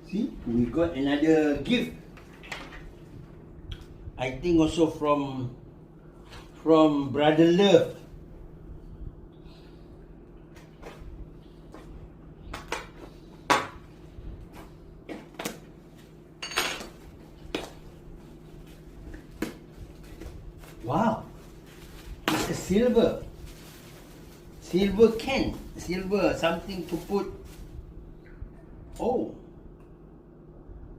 See, we got another gift. I think also from Brother Love. Wow, it's a silver can, silver something to put. Oh,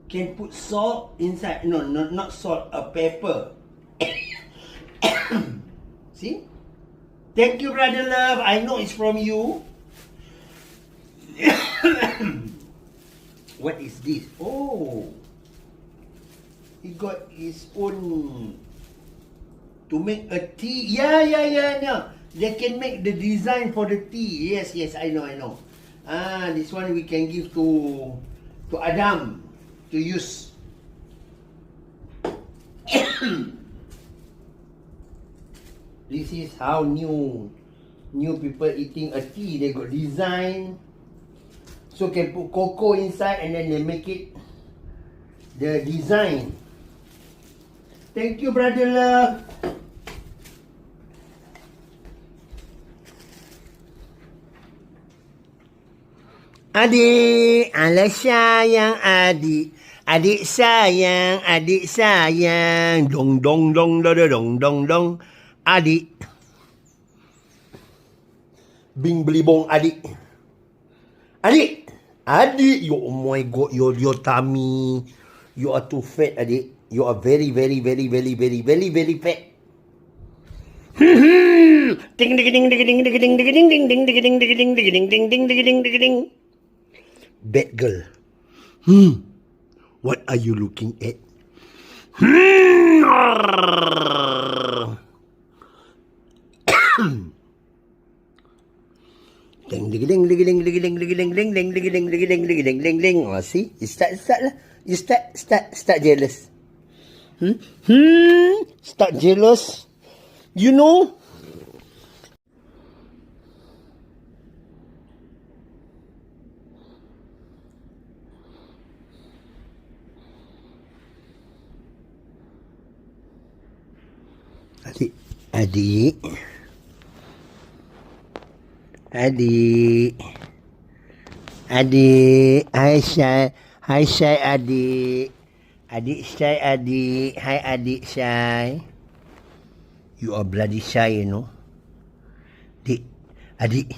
can put salt inside. No, not salt, a pepper. See? Thank you, Brother Love. I know it's from you. What is this? Oh, he got his own to make a tea. Yeah. They can make the design for the tea. Yes, I know. This one we can give to Adam to use. This is how new people eating a tea. They got design, so can put cocoa inside and then they make it the design. Thank you, Brother Love. Adik, alah sayang adik. Adik sayang, dong dong dong dong dong dong. Adik, bing beli bong adik. Adik, oh my god, your tummy, you are too fat adik. You are very fat. Ding ding ding ding ding ding ding ding ding ding ding ding ding ding ding ding ding. Bad girl. What are you looking at? Ding ding ding ding ding ding ding ding ding ding ding ding ding ding ding. Oh, see, you start lah. You start jealous. Start jealous. You know. Adik, hi Syai adik. Adik Syai adik, hi adik Syai. You are bloody shy, you know. Adik,